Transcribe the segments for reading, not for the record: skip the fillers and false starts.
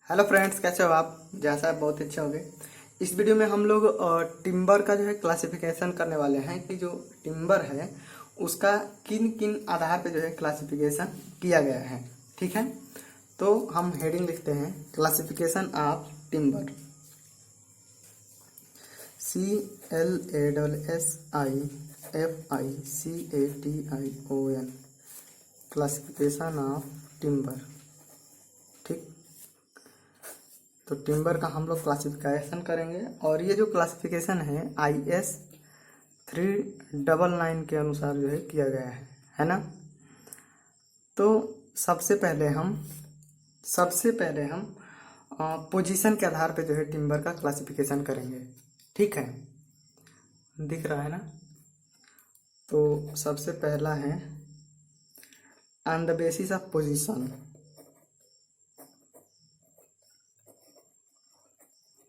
Hello friends, कैसे हो आप? जैसा आप बहुत अच्छे होंगे। इस वीडियो में हम लोग टिम्बर का जो है क्लासिफिकेशन करने वाले हैं कि जो टिम्बर है उसका किन किन आधार पे जो है क्लासिफिकेशन किया गया है। ठीक है, तो हम हेडिंग लिखते हैं classification of timber. CLASSIFICATION, classification of timber. ठीक, तो टिम्बर का हम लोग क्लासिफिकेशन करेंगे और ये जो क्लासिफिकेशन है IS 399 के अनुसार जो है किया गया है ना। तो सबसे पहले हम पोजीशन के आधार पे जो है टिम्बर का क्लासिफिकेशन करेंगे। ठीक है, दिख रहा है ना। तो सबसे पहला है on the basis of position.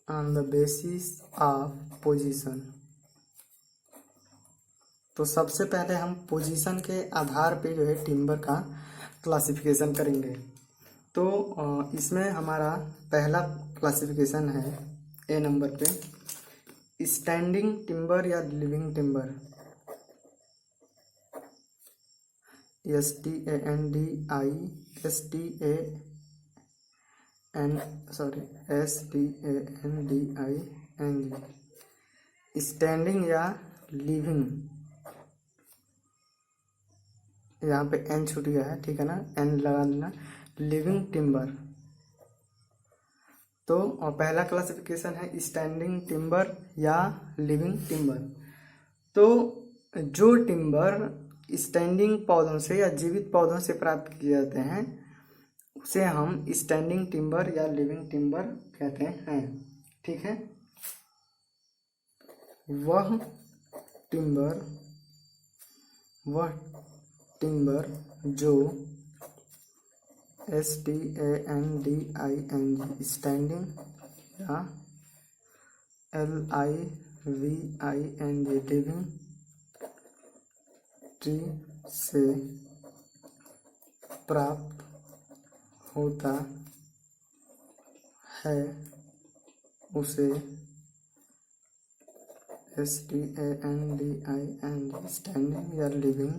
On the basis of position, तो सबसे पहले हम पोजीशन के आधार पे जो है टिम्बर का क्लासिफिकेशन करेंगे। तो इसमें हमारा पहला क्लासिफिकेशन है ए नंबर पे स्टैंडिंग टिम्बर या लिविंग टिम्बर। STANDING, स्टैंडिंग या लिविंग, यहाँ पे एन छूट गया है, ठीक है ना, एन लगा देना। Living timber. तो पहला क्लासिफिकेशन है स्टैंडिंग टिम्बर या लिविंग टिम्बर। तो जो टिम्बर स्टैंडिंग पौधों से या जीवित पौधों से प्राप्त किए जाते हैं उसे हम स्टैंडिंग टिम्बर या लिविंग टिम्बर कहते हैं। ठीक है, वह टिम्बर जो STANDING, स्टैंडिंग या LIVING, लिविंग ट्री से प्राप्त होता है उसे STANDING, स्टैंडिंग या लिविंग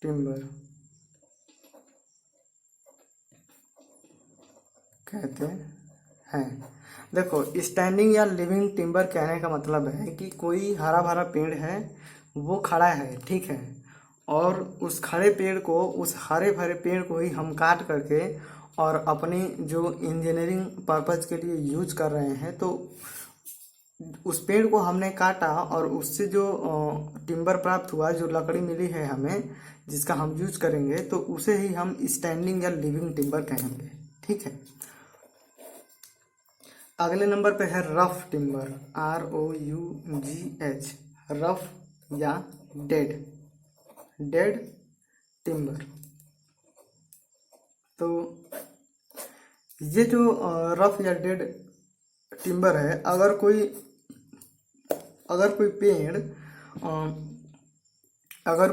टिम्बर कहते हैं। देखो, स्टैंडिंग या लिविंग टिम्बर कहने का मतलब है कि कोई हरा भरा पेड़ है, वो खड़ा है, ठीक है, और उस खड़े पेड़ को, उस हरे भरे पेड़ को ही हम काट करके और अपनी जो इंजीनियरिंग पर्पज के लिए यूज कर रहे हैं, तो उस पेड़ को हमने काटा और उससे जो टिम्बर प्राप्त हुआ, जो लकड़ी मिली है हमें जिसका हम यूज करेंगे, तो उसे ही हम स्टैंडिंग या लिविंग टिम्बर कहेंगे। ठीक है, अगले नंबर पे है रफ टिम्बर, ROUGH, रफ या डेड टिम्बर। तो ये जो रफ या डेड टिम्बर है, अगर कोई पेड़ अगर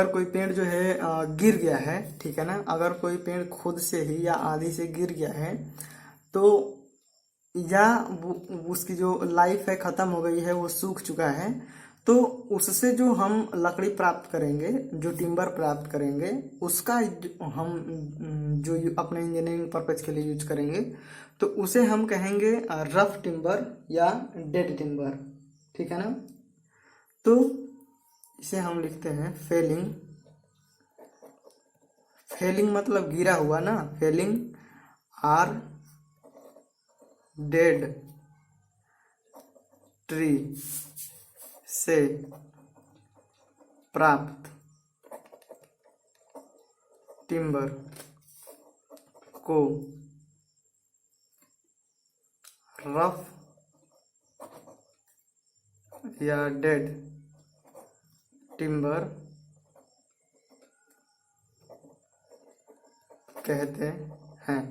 कोई पेड़ जो है गिर गया है, ठीक है ना, अगर कोई पेड़ खुद से ही या आंधी से गिर गया है, तो या उसकी जो लाइफ है खत्म हो गई है, वो सूख चुका है, तो उससे जो हम लकड़ी प्राप्त करेंगे, जो टिम्बर प्राप्त करेंगे, उसका हम जो अपने इंजीनियरिंग पर्पज के लिए यूज करेंगे, तो उसे हम कहेंगे रफ टिम्बर या डेड टिम्बर। ठीक है ना। तो इसे हम लिखते हैं फेलिंग मतलब गिरा हुआ ना, फेलिंग आर डेड ट्री से प्राप्त टिम्बर को रफ या डेड टिम्बर कहते हैं।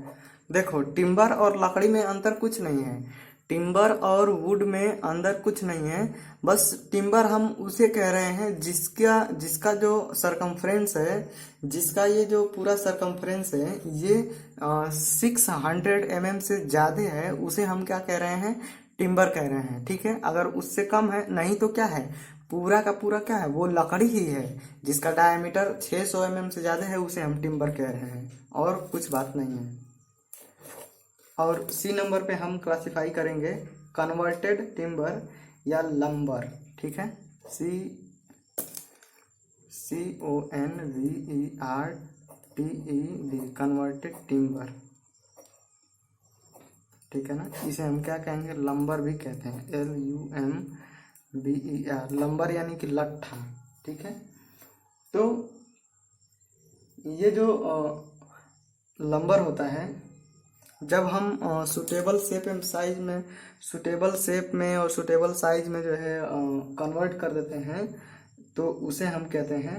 देखो, टिम्बर और लकड़ी में अंतर कुछ नहीं है। टिम्बर और वुड में अंदर कुछ नहीं है। बस टिम्बर हम उसे कह रहे हैं जिसका जिसका जो सरकमफ्रेंस है, जिसका ये जो पूरा सरकमफ्रेंस है ये 600 mm से ज्यादा है, उसे हम क्या कह रहे हैं, टिम्बर कह रहे हैं। ठीक है, अगर उससे कम है, नहीं तो क्या है, पूरा का पूरा क्या है, वो लकड़ी ही है। जिसका डायमीटर 600 mm से ज्यादा है उसे हम टिम्बर कह रहे हैं, और कुछ बात नहीं है। और सी नंबर पे हम क्लासिफाई करेंगे कन्वर्टेड टिम्बर या लंबर। ठीक है, CONVERTED कन्वर्टेड टिम्बर। ठीक है ना, इसे हम क्या कहेंगे, लंबर भी कहते हैं, LUMBER, लंबर यानी कि लट्ठा। ठीक है, तो ये जो लंबर होता है, जब हम सुटेबल शेप में और सुटेबल साइज में जो है कन्वर्ट कर देते हैं, तो उसे हम कहते हैं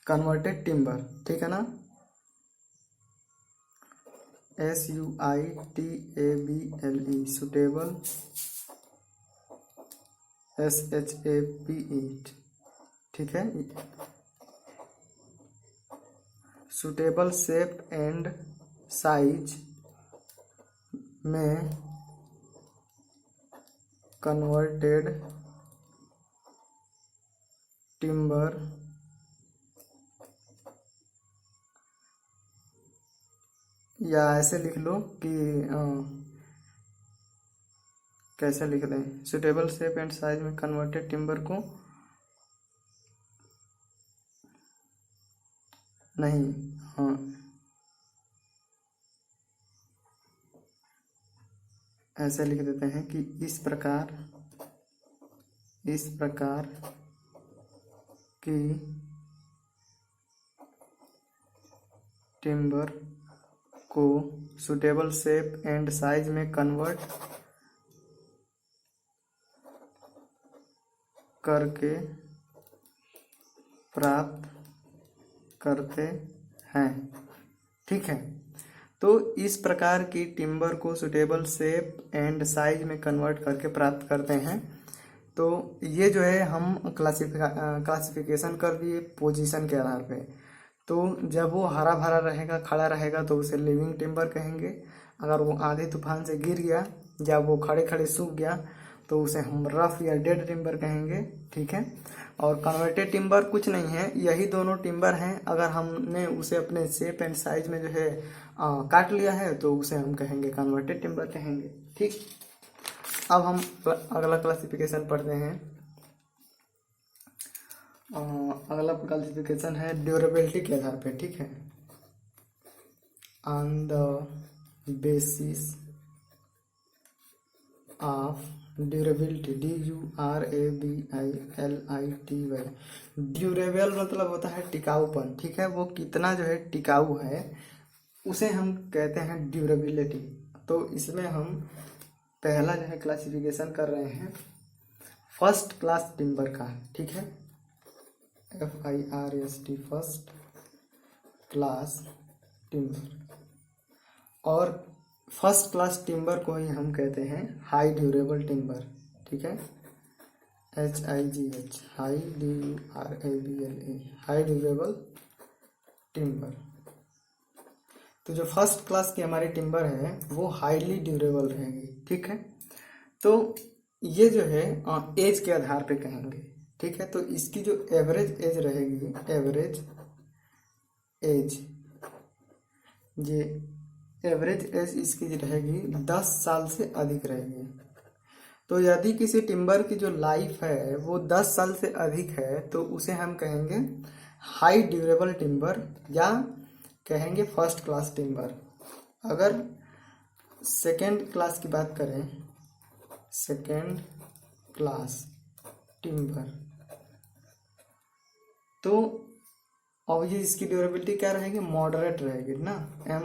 कन्वर्टेड टिम्बर। ठीक है ना, SUITABLE सुटेबल, SHAPE। ठीक है, सुटेबल शेप एंड साइज में कन्वर्टेड टिम्बर या ऐसे लिख लो कि कैसे लिख दें, सुटेबल शेप एंड साइज में कन्वर्टेड टिम्बर को नहीं, हाँ ऐसे लिख देते हैं कि इस प्रकार की टिम्बर को सुटेबल शेप एंड साइज में कन्वर्ट करके प्राप्त करते हैं। ठीक है, तो इस प्रकार की टिम्बर को सुटेबल शेप एंड साइज में कन्वर्ट करके प्राप्त करते हैं। तो ये जो है हम क्लासिफिकेशन कर दिए पोजीशन के आधार पे। तो जब वो हरा भरा रहेगा, खड़ा रहेगा, तो उसे लिविंग टिम्बर कहेंगे। अगर वो आंधी तूफान से गिर गया या वो खड़े खड़े सूख गया तो उसे हम रफ या डेड टिम्बर कहेंगे। ठीक है, और कन्वर्टेड टिम्बर कुछ नहीं है, यही दोनों टिम्बर हैं। अगर हमने उसे अपने शेप एंड साइज में जो है काट लिया है तो उसे हम कहेंगे कन्वर्टेड टिम्बर कहेंगे। ठीक, अब हम अगला क्लासिफिकेशन पढ़ते हैं। अगला क्लासिफिकेशन है ड्यूरेबिलिटी के आधार पे। ठीक है, on the basis of durability, DURABILITY। Durable मतलब होता है टिकाऊपन। ठीक है, वो कितना जो है टिकाऊ है उसे हम कहते हैं ड्यूरेबिलिटी। तो इसमें हम पहला जो है क्लासिफिकेशन कर रहे हैं फर्स्ट क्लास टिम्बर का। ठीक है, FIRST फर्स्ट क्लास टिम्बर, और फर्स्ट क्लास टिम्बर को ही हम कहते हैं हाई ड्यूरेबल टिम्बर। ठीक है, HIGH, high DURABLE, high durable timber. तो जो फर्स्ट क्लास की हमारी टिम्बर है वो हाईली ड्यूरेबल रहेगी। ठीक है, तो ये जो है एज के आधार पे कहेंगे। ठीक है, तो इसकी जो एवरेज एज रहेगी, एवरेज एज इसकी रहेगी 10 साल से अधिक रहेगी। तो यदि किसी टिम्बर की जो लाइफ है वो 10 साल से अधिक है तो उसे हम कहेंगे हाई ड्यूरेबल टिम्बर या कहेंगे फर्स्ट क्लास टिम्बर। अगर सेकेंड क्लास की बात करें, सेकेंड क्लास टिम्बर, तो और ये इसकी ड्यूरेबिलिटी क्या रहेगी, मॉडरेट रहेगी ना,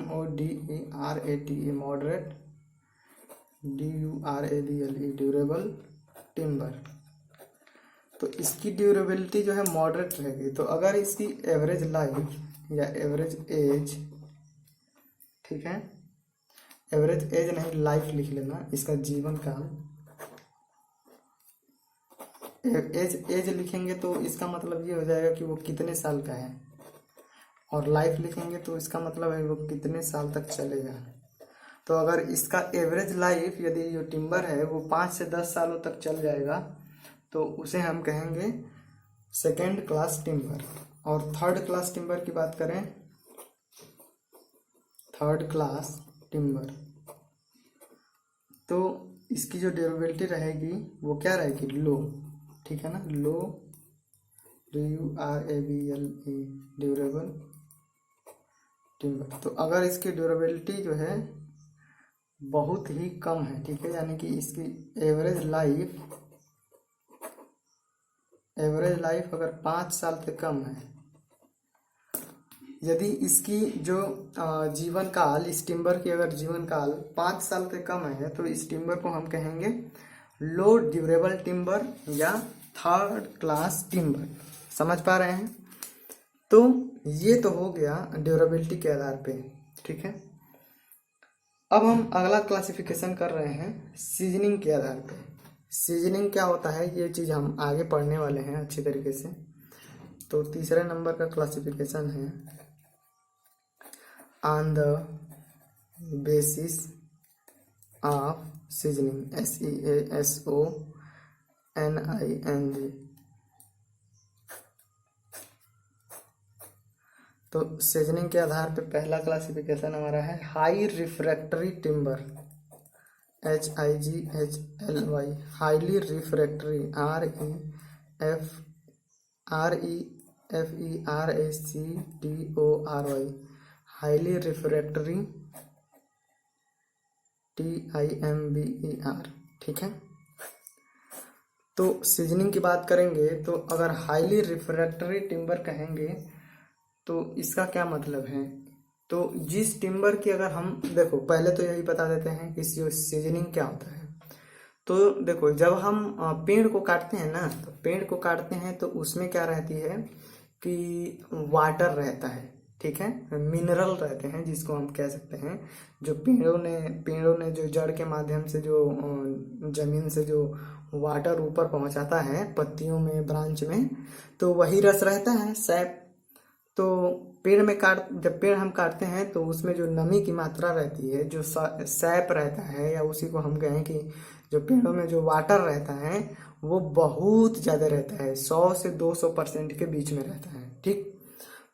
MODERATE, moderate, DURABLE durable timber. तो इसकी ड्यूरेबिलिटी जो है मॉडरेट रहेगी। तो अगर इसकी एवरेज लाइफ या एवरेज एज, ठीक है, एवरेज एज नहीं, लाइफ लिख लेना, इसका जीवन काल। एज लिखेंगे तो इसका मतलब ये हो जाएगा कि वो कितने साल का है, और लाइफ लिखेंगे तो इसका मतलब है वो कितने साल तक चलेगा। तो अगर इसका एवरेज लाइफ यदि जो टिम्बर है वो 5 से 10 सालों तक चल जाएगा तो उसे हम कहेंगे सेकेंड क्लास टिम्बर। और थर्ड क्लास टिम्बर की बात करें, थर्ड क्लास टिम्बर, तो इसकी जो ड्यूरेबिलिटी रहेगी वो क्या रहेगी, लो, ठीक है ना, लो, DURABLE, ड्यूरेबल टिम्बर। तो अगर इसकी ड्यूरेबिलिटी जो है बहुत ही कम है, ठीक है, यानी कि इसकी एवरेज लाइफ अगर 5 साल से कम है, यदि इसकी जो जीवन काल, इस टिम्बर की अगर जीवन काल 5 साल से कम है तो इस टिम्बर को हम कहेंगे लो ड्यूरेबल टिम्बर या थर्ड क्लास टिम्बर। समझ पा रहे हैं? तो ये तो हो गया ड्यूरेबिलिटी के आधार पे, ठीक है। अब हम अगला क्लासिफिकेशन कर रहे हैं सीजनिंग के आधार पे। सीजनिंग क्या होता है ये चीज़ हम आगे पढ़ने वाले हैं अच्छी तरीके से। तो तीसरे नंबर का क्लासिफिकेशन है on the basis of seasoning, SEASONING। तो सीजनिंग के आधार पे पहला क्लासिफिकेशन हमारा है high refractory timber, HIGHLY, highly refractory, REFERACTORY, highly refractory, TIMBER, ठीक है। तो सीजनिंग की बात करेंगे तो अगर हाईली रिफ्रैक्टरी टिम्बर कहेंगे तो इसका क्या मतलब है, तो जिस टिम्बर की अगर हम देखो, पहले तो यही बता देते हैं कि जो सीजनिंग क्या होता है। तो देखो, जब हम पेड़ को काटते हैं ना, तो पेड़ को काटते हैं तो उसमें क्या रहती है कि वाटर रहता है, ठीक है, मिनरल रहते हैं जिसको हम कह सकते हैं। जो पेड़ों ने जो जड़ के माध्यम से जो जमीन से जो वाटर ऊपर पहुंचाता है पत्तियों में, ब्रांच में, तो वही रस रहता है, सैप। तो जब पेड़ हम काटते हैं तो उसमें जो नमी की मात्रा रहती है, जो सैप रहता है, या उसी को हम कहें कि जो पेड़ों में जो वाटर रहता है वो बहुत ज़्यादा रहता है, 100 से 200% के बीच में रहता है, ठीक।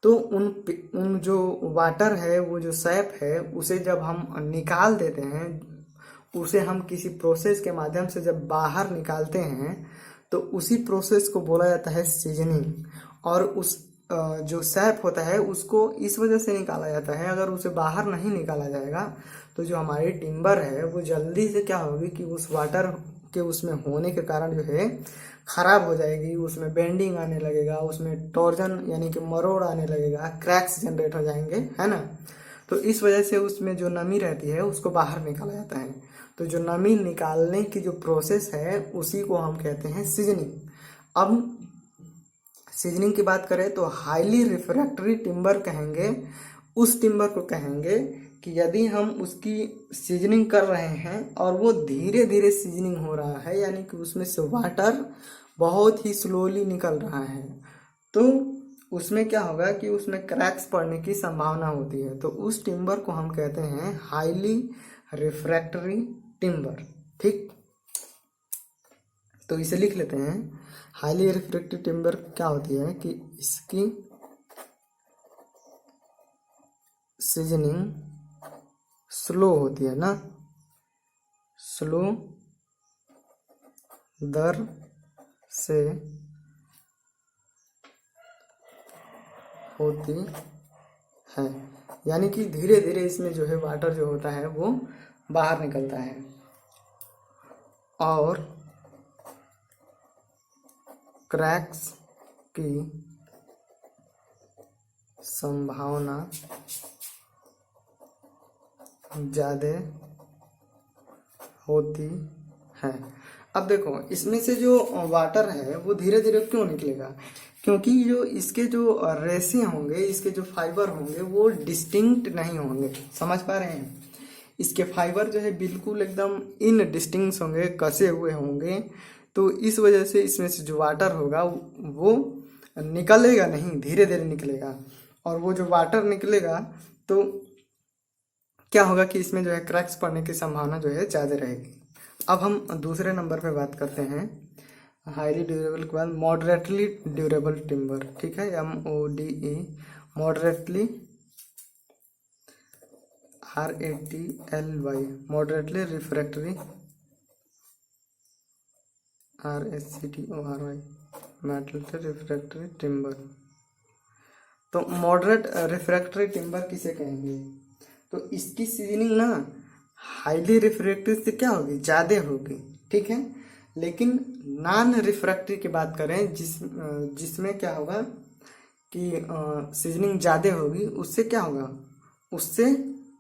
तो उन जो वाटर है, वो जो सैप है, उसे जब हम निकाल देते हैं, उसे हम किसी प्रोसेस के माध्यम से जब बाहर निकालते हैं तो उसी प्रोसेस को बोला जाता है सीजनिंग। और उस जो सैप होता है उसको इस वजह से निकाला जाता है, अगर उसे बाहर नहीं निकाला जाएगा तो जो हमारी टिम्बर है वो जल्दी से क्या होगी कि उस वाटर के उसमें होने के कारण जो है खराब हो जाएगी, उसमें बेंडिंग आने लगेगा, उसमें टॉर्जन यानी कि मरोड़ आने लगेगा, क्रैक्स जनरेट हो जाएंगे, है ना। तो इस वजह से उसमें जो नमी रहती है उसको बाहर निकाला जाता है। तो जो नमी निकालने की जो प्रोसेस है उसी को हम कहते हैं सीजनिंग। अब सीजनिंग की बात करें तो हाईली रिफ्रैक्टरी टिम्बर कहेंगे उस टिम्बर को कहेंगे कि यदि हम उसकी सीजनिंग कर रहे हैं और वो धीरे धीरे सीजनिंग हो रहा है, यानी कि उसमें से वाटर बहुत ही स्लोली निकल रहा है, तो उसमें क्या होगा कि उसमें क्रैक्स पड़ने की संभावना होती है। तो उस टिम्बर को हम कहते हैं हाईली रिफ्रैक्टरी टिम्बर, ठीक। तो इसे लिख लेते हैं, हाईली रिफ्रैक्टरी टिम्बर क्या होती है कि इसकी सीजनिंग स्लो होती है ना, स्लो दर से होती है, यानी कि धीरे धीरे इसमें जो है वाटर जो होता है वो बाहर निकलता है, और क्रैक्स की संभावना ज़्यादा होती है। अब देखो, इसमें से जो वाटर है वो धीरे धीरे क्यों निकलेगा, क्योंकि जो इसके जो रेशे होंगे, इसके जो फाइबर होंगे वो डिस्टिंक्ट नहीं होंगे। समझ पा रहे हैं? इसके फाइबर जो है बिल्कुल एकदम इनडिस्टिंक्ट होंगे, कसे हुए होंगे। तो इस वजह से इसमें से जो वाटर होगा वो निकलेगा नहीं, धीरे धीरे निकलेगा। और वो जो वाटर निकलेगा तो क्या होगा कि इसमें जो है क्रैक्स पड़ने की संभावना जो है ज़्यादा रहेगी। अब हम दूसरे नंबर पे बात करते हैं हाईली ड्यूरेबल के बाद मॉडरेटली ड्यूरेबल टिम्बर। ठीक है, MODE, moderately, RATLY, moderately refractory, RSCTORY, moderately refractory timber. तो मॉडरेट रिफ्रैक्टरी टिम्बर किसे कहेंगे? तो इसकी सीजनिंग ना हाईली रिफ्रैक्टरी से क्या होगी, ज़्यादा होगी। ठीक है, लेकिन नॉन रिफ्रैक्टरी की बात करें जिसमें क्या होगा कि सीजनिंग ज़्यादा होगी, उससे क्या होगा, उससे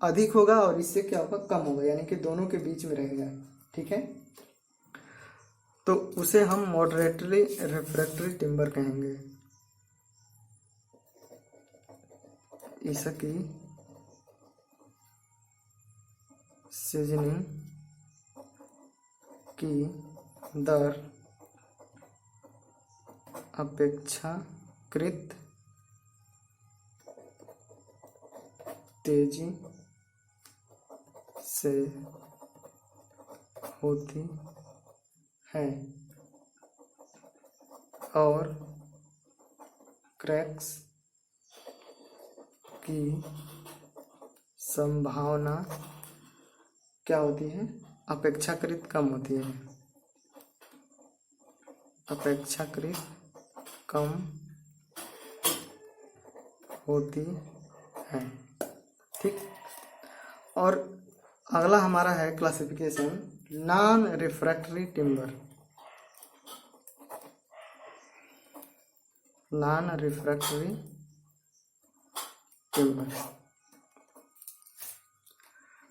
अधिक होगा और इससे क्या होगा, कम होगा, यानी कि दोनों के बीच में रहेगा। ठीक है, तो उसे हम मॉडरेटली रिफ्रैक्टरी टिम्बर कहेंगे। इसकी सीजनिंग की दर अपेक्षाकृत तेजी से होती है और क्रैक्स की संभावना क्या होती है, अपेक्षाकृत कम होती है, अपेक्षाकृत कम होती है। ठीक, और अगला हमारा है classification non refractory timber. Non refractory timber,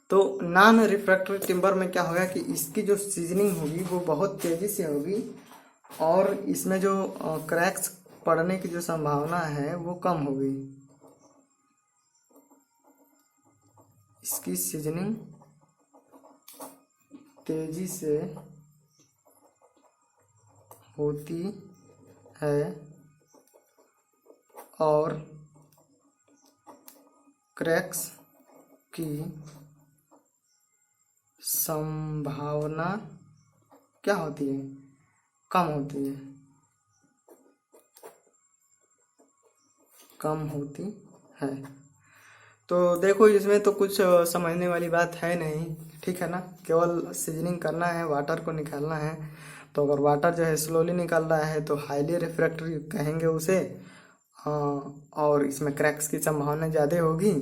तो नॉन रिफ्रैक्टरी टिम्बर में क्या होगा कि इसकी जो सीजनिंग होगी वो बहुत तेज़ी से होगी और इसमें जो क्रैक्स पड़ने की जो संभावना है वो कम होगी। इसकी सीजनिंग तेजी से होती है और क्रैक्स की संभावना क्या होती है, कम होती है, कम होती है। तो देखो इसमें तो कुछ समझने वाली बात है नहीं, ठीक है ना, केवल सीजनिंग करना है, वाटर को निकालना है। तो अगर वाटर जो है स्लोली निकल रहा है तो हाईली रिफ्रैक्टरी कहेंगे उसे, और इसमें क्रैक्स की संभावना ज़्यादा होगी।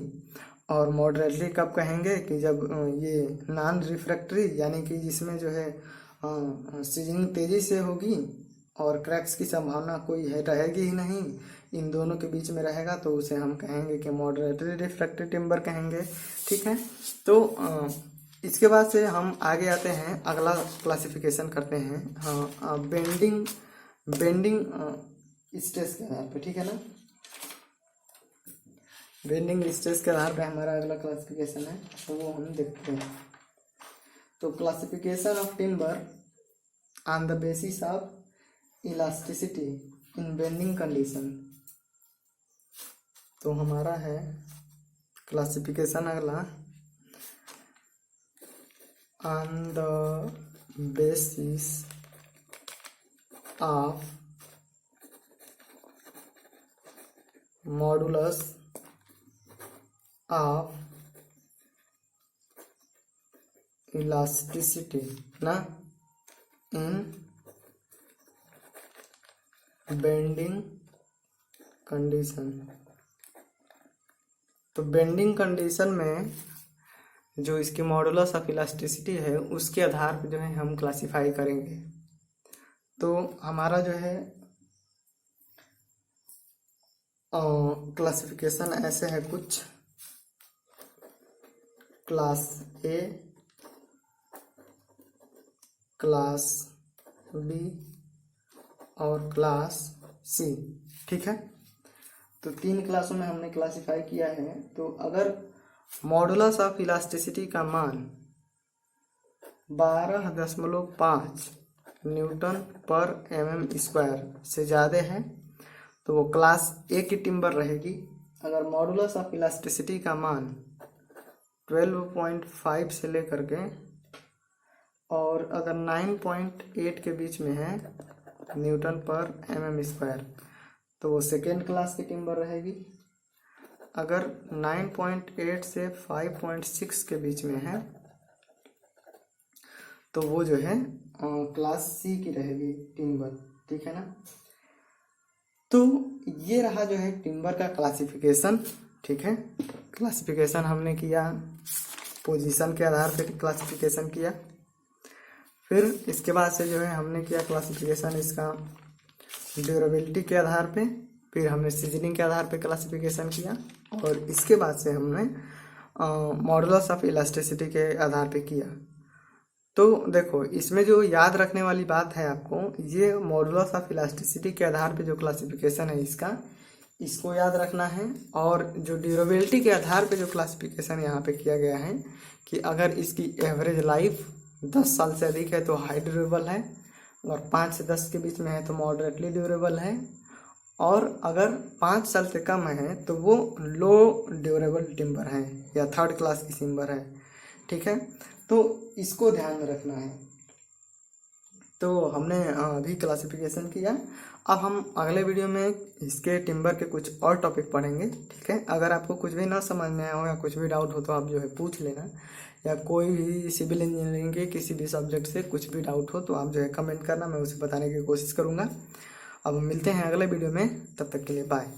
और मॉडरेटली कब कहेंगे कि जब ये नॉन रिफ्रैक्टरी यानी कि जिसमें जो है सीजनिंग तेज़ी से होगी और क्रैक्स की संभावना कोई है रहेगी ही नहीं, इन दोनों के बीच में रहेगा, तो उसे हम कहेंगे कि मॉडरेटली रिफ्रैक्टरी टिम्बर कहेंगे। ठीक है, तो इसके बाद से हम आगे आते हैं, अगला क्लासिफिकेशन करते हैं हाँ बेंडिंग स्ट्रेस के आधार पे। ठीक है ना, बेंडिंग स्ट्रेस के आधार पे हमारा अगला क्लासिफिकेशन है, तो वो हम देखते हैं। तो classification of timber on the basis of elasticity in bending condition. तो हमारा है क्लासिफिकेशन अगला on the basis of modulus of elasticity ना इन बेंडिंग कंडीशन। तो बेंडिंग कंडीशन में जो इसकी मॉडुलस ऑफ इलास्टिसिटी है उसके आधार पर जो है हम क्लासिफाई करेंगे। तो हमारा जो है क्लासिफिकेशन ऐसे है कुछ, क्लास ए, क्लास बी और क्लास सी। ठीक है, तो 3 क्लासों में हमने क्लासिफाई किया है। तो अगर मॉडुलस ऑफ इलास्टिसिटी का मान 12.5 न्यूटन पर mm² से ज़्यादा है तो वो क्लास ए की टिम्बर रहेगी। अगर मॉडुलस ऑफ इलास्टिसिटी का मान 12.5 से लेकर के और अगर 9.8 के बीच में है न्यूटन पर mm² तो वो सेकेंड क्लास की टिम्बर रहेगी। अगर 9.8 से 5.6 के बीच में है तो वो जो है क्लास सी की रहेगी टिम्बर, ठीक है ना। तो ये रहा जो है टिम्बर का क्लासिफिकेशन, ठीक है। क्लासिफिकेशन हमने किया, पोजीशन के आधार पे क्लासिफिकेशन किया। फिर इसके बाद से जो है हमने किया क्लासिफिकेशन इसका ड्यूरेबिलिटी के आधार पे, फिर हमने सीजनिंग के आधार पे क्लासिफिकेशन किया और इसके बाद से हमने मॉडुलस ऑफ इलास्टिसिटी के आधार पे किया। तो देखो इसमें जो याद रखने वाली बात है आपको, ये मॉडुलस ऑफ इलास्टिसिटी के आधार पे जो क्लासिफिकेशन है इसको याद रखना है। और जो ड्यूरेबिलिटी के आधार पे जो क्लासिफिकेशन यहाँ पे किया गया है कि अगर इसकी एवरेज लाइफ 10 साल से अधिक है तो हाई ड्यूरेबल है, और 5 से 10 के बीच में है तो मॉडरेटली ड्यूरेबल है, और अगर 5 साल से कम है तो वो लो ड्यूरेबल टिम्बर है या थर्ड क्लास की टिम्बर है, ठीक है। तो इसको ध्यान में रखना है। तो हमने अभी क्लासिफिकेशन किया। अब हम अगले वीडियो में इसके टिम्बर के कुछ और टॉपिक पढ़ेंगे, ठीक है। अगर आपको कुछ भी ना समझ में आया हो या कुछ भी डाउट हो तो आप जो है पूछ लेना, या कोई भी सिविल इंजीनियरिंग के किसी भी सब्जेक्ट से कुछ भी डाउट हो तो आप जो है कमेंट करना, मैं उसे बताने की कोशिश करूँगा। अब मिलते हैं अगले वीडियो में, तब तक के लिए बाय।